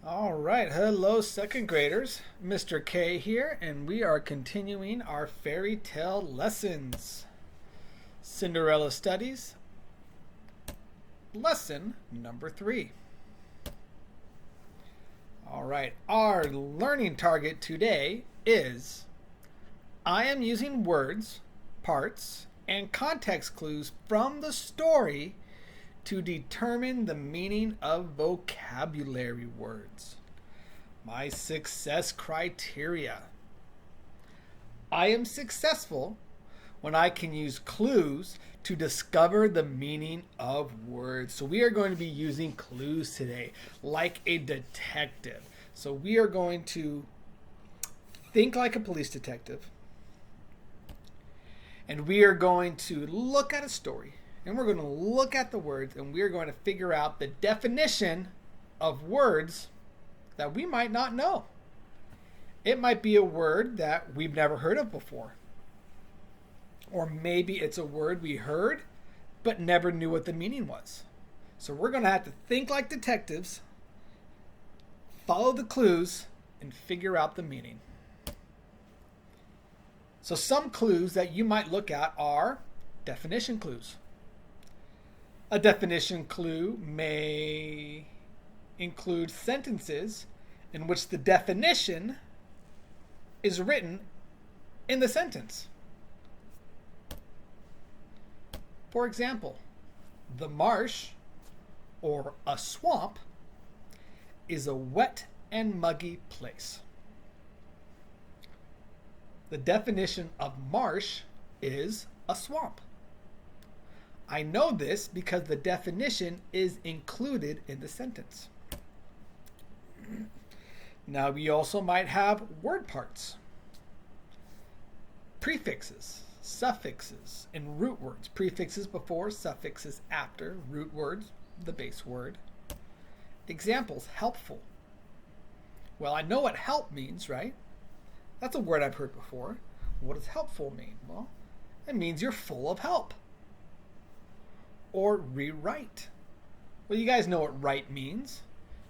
All right, hello second graders. Mr. K here, and we are continuing our fairy tale lessons. Cinderella Studies, lesson number 3. All right, our learning target today is I am using words, parts, and context clues from the story to determine the meaning of vocabulary words. My success criteria. I am successful when I can use clues to discover the meaning of words. So we are going to be using clues today, like a detective. So we are going to think like a police detective, and we are going to look at a story, and we're going to look at the words, and we're going to figure out the definition of words that we might not know. It might be a word that we've never heard of before. Or maybe it's a word we heard but never knew what the meaning was. So we're going to have to think like detectives, follow the clues, and figure out the meaning. So some clues that you might look at are definition clues. A definition clue may include sentences in which the definition is written in the sentence. For example, the marsh, or a swamp, is a wet and muggy place. The definition of marsh is a swamp. I know this because the definition is included in the sentence. Now, we also might have word parts, prefixes, suffixes, and root words. Prefixes before, suffixes after, root words, the base word. Examples, helpful. Well, I know what help means, right? That's a word I've heard before. What does helpful mean? Well, it means you're full of help. Or rewrite. Well, you guys know what write means.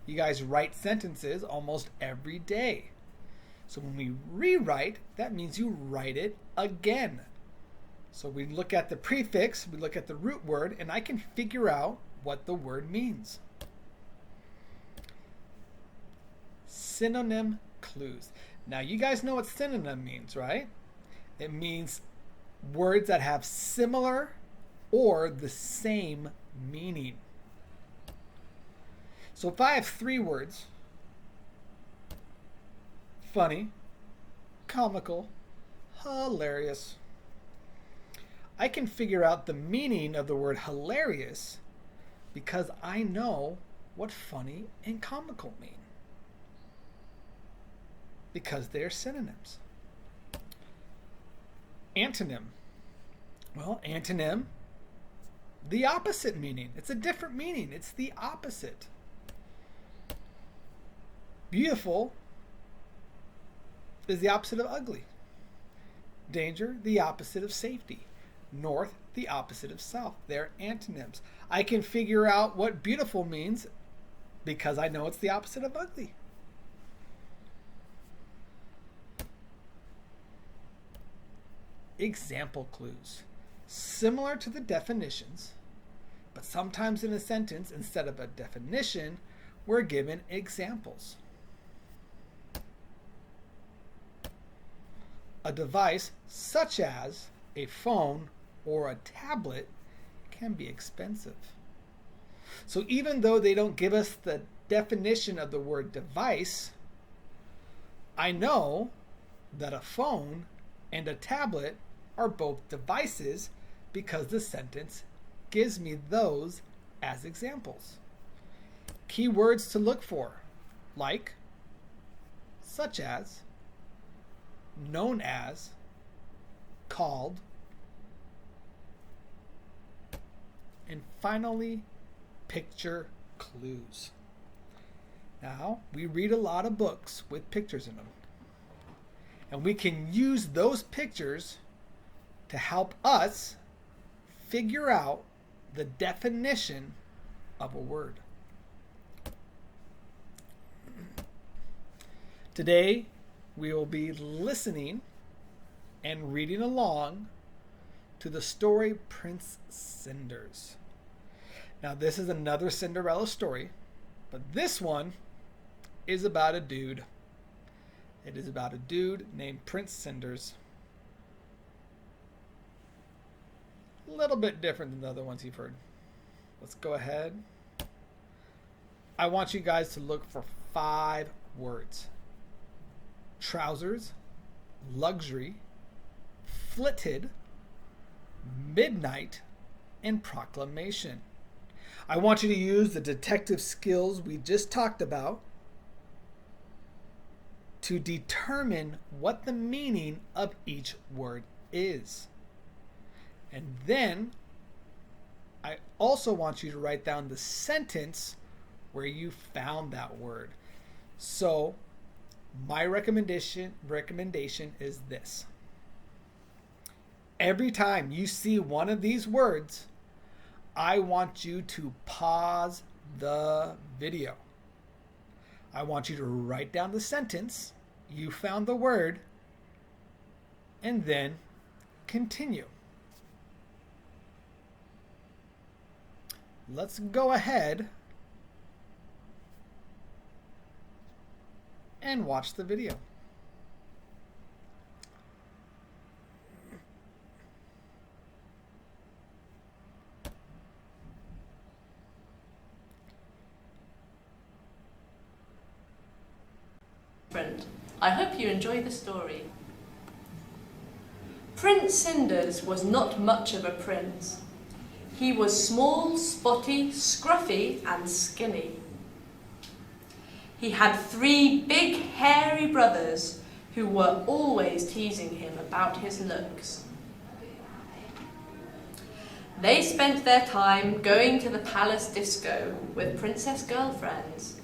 You guys write sentences almost every day. So when we rewrite, that means you write it again. So we look at the prefix, we look at the root word, and I can figure out what the word means. Synonym clues. Now you guys know what synonym means, right? It means words that have similar or the same meaning. So if I have 3 words, funny, comical, hilarious, I can figure out the meaning of the word hilarious because I know what funny and comical mean, because they're synonyms. Antonym. Well, antonym, the opposite meaning. It's a different meaning. It's the opposite. Beautiful is the opposite of ugly. Danger, the opposite of safety. North, the opposite of south. They're antonyms. I can figure out what beautiful means because I know it's the opposite of ugly. Example clues. Similar to the definitions, but sometimes in a sentence, instead of a definition, we're given examples. A device such as a phone or a tablet can be expensive. So even though they don't give us the definition of the word device, I know that a phone and a tablet are both devices because the sentence gives me those as examples. Keywords to look for, like, such as, known as, called, and finally, picture clues. Now, we read a lot of books with pictures in them, and we can use those pictures to help us figure out the definition of a word. Today, we will be listening and reading along to the story Prince Cinders. Now, this is another Cinderella story, but this one is about a dude. It is about a dude named Prince Cinders. A little bit different than the other ones you've heard. Let's go ahead. I want you guys to look for 5 words: trousers, luxury, flitted, midnight, and proclamation. I want you to use the detective skills we just talked about to determine what the meaning of each word is. And then I also want you to write down the sentence where you found that word. So my recommendation is this. Every time you see one of these words, I want you to pause the video. I want you to write down the sentence, you found the word, and then continue. Let's go ahead and watch the video. I hope you enjoy the story. Prince Cinders was not much of a prince. He was small, spotty, scruffy, and skinny. He had 3 big, hairy brothers who were always teasing him about his looks. They spent their time going to the palace disco with princess girlfriends.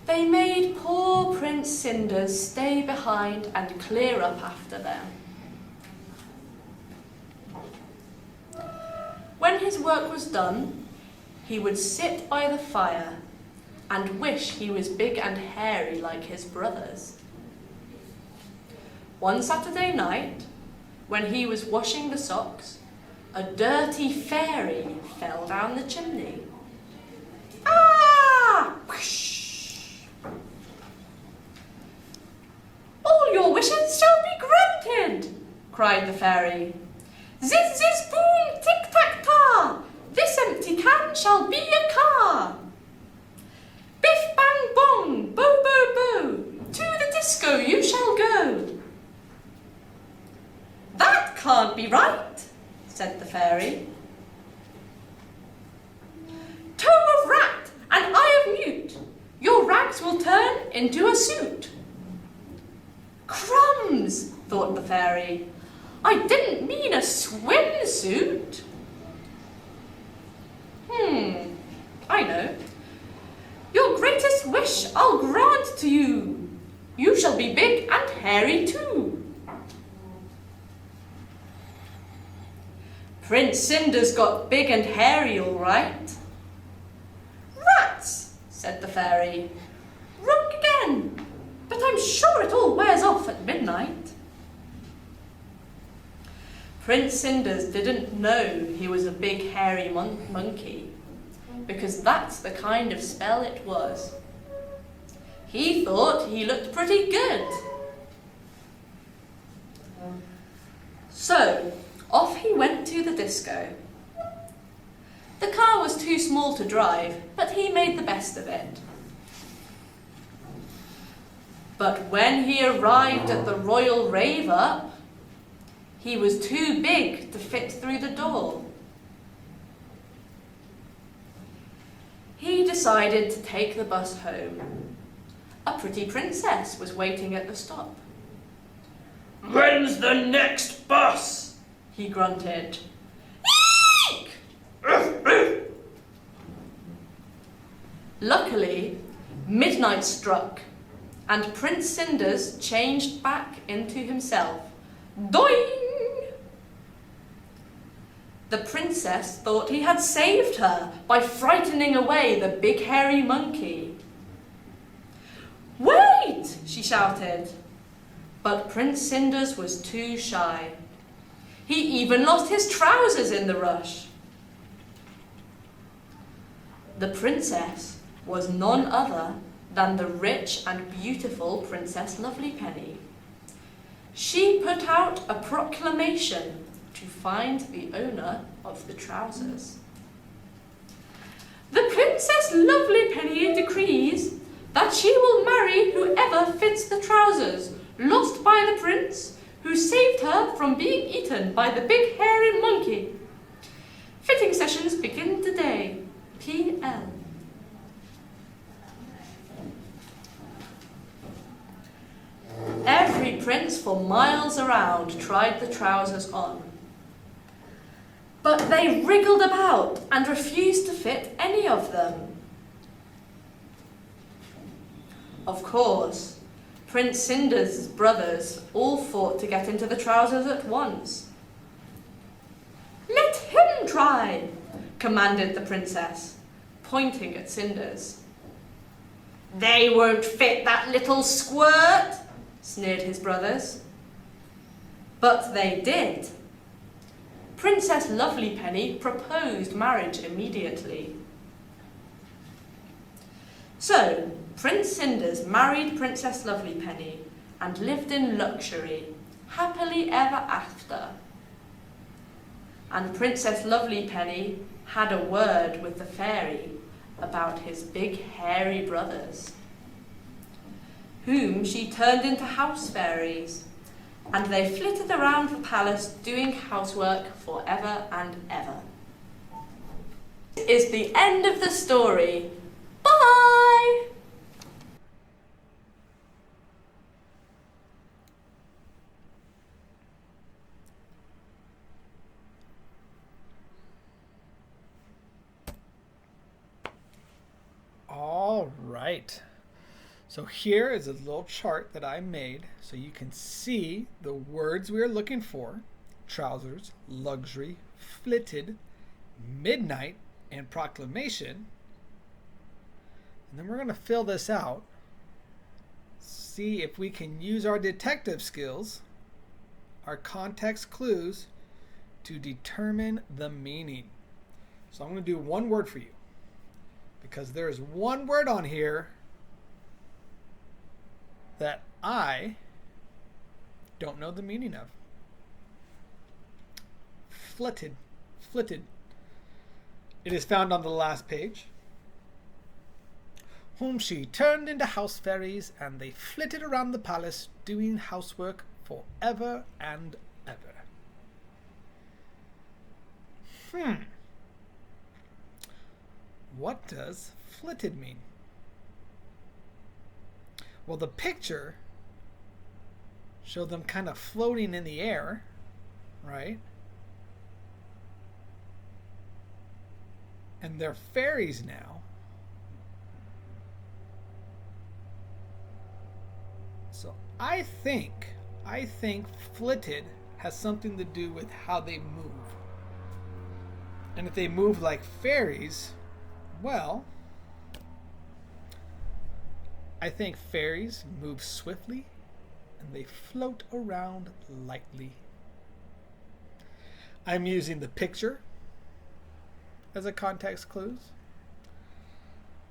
They made poor Prince Cinders stay behind and clear up after them. When his work was done, he would sit by the fire and wish he was big and hairy like his brothers. One Saturday night, when he was washing the socks, a dirty fairy fell down the chimney. Ah! Whoosh! "All your wishes shall be granted," cried the fairy. "Ziz, ziz, boom, tic-tac-ta! This empty can shall be a car. Biff, bang, bong, bo, bo, bo, to the disco you shall go." "That can't be right," said the fairy. "Toe of rat and eye of newt, your rags will turn into a suit." "Crumbs," thought the fairy. "I didn't mean a swimsuit." I know. "Your greatest wish I'll grant to you. You shall be big and hairy too." Prince Cinders got big and hairy all right. "Rats," said the fairy. "Wrong again. But I'm sure it all wears off at midnight." Prince Cinders didn't know he was a big hairy monkey, because that's the kind of spell it was. He thought he looked pretty good. So, off he went to the disco. The car was too small to drive, but he made the best of it. But when he arrived at the Royal Rave-Up, he was too big to fit through the door. He decided to take the bus home. A pretty princess was waiting at the stop. "When's the next bus?" he grunted. "Eek!" Luckily, midnight struck, and Prince Cinders changed back into himself. Doing! The princess thought he had saved her by frightening away the big hairy monkey. wait, she shouted. But Prince Cinders was too shy. He even lost his trousers in the rush. The princess was none other than the rich and beautiful Princess Lovelypenny. She put out a proclamation to find the owner of the trousers. The Princess Lovelypenny decrees that she will marry whoever fits the trousers lost by the prince who saved her from being eaten by the big hairy monkey. Fitting sessions begin today. P.L. Every prince for miles around tried the trousers on. But they wriggled about and refused to fit any of them. Of course, Prince Cinders' brothers all fought to get into the trousers at once. "Let him try," commanded the princess, pointing at Cinders. "They won't fit that little squirt," sneered his brothers. But they did. Princess Lovelypenny proposed marriage immediately. So, Prince Cinders married Princess Lovelypenny and lived in luxury, happily ever after. And Princess Lovelypenny had a word with the fairy about his big hairy brothers, whom she turned into house fairies, and they flitted around the palace doing housework forever and ever. This is the end of the story. Bye! All right. So here is a little chart that I made so you can see the words we are looking for: trousers, luxury, flitted, midnight, and proclamation. And then we're going to fill this out, see if we can use our detective skills, our context clues, to determine the meaning. So I'm going to do one word for you, because there's one word on here that I don't know the meaning of. Flitted. Flitted. It is found on the last page. Whom she turned into house fairies, and they flitted around the palace doing housework forever and ever. What does flitted mean? Well, the picture showed them kind of floating in the air, right? And they're fairies now. So I think flitted has something to do with how they move. And if they move like fairies, well, I think fairies move swiftly and they float around lightly. I'm using the picture as a context clues.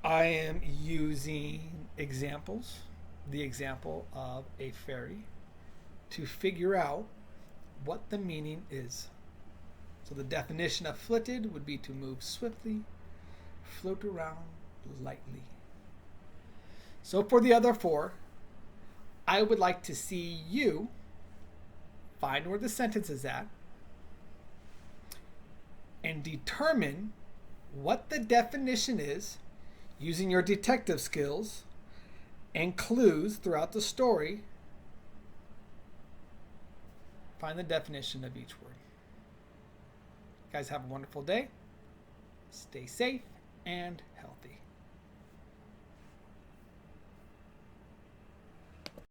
I am using examples, the example of a fairy, to figure out what the meaning is. So the definition of flitted would be to move swiftly, float around lightly. So for the other four, I would like to see you find where the sentence is at and determine what the definition is using your detective skills and clues throughout the story. Find the definition of each word. You guys have a wonderful day. Stay safe and healthy.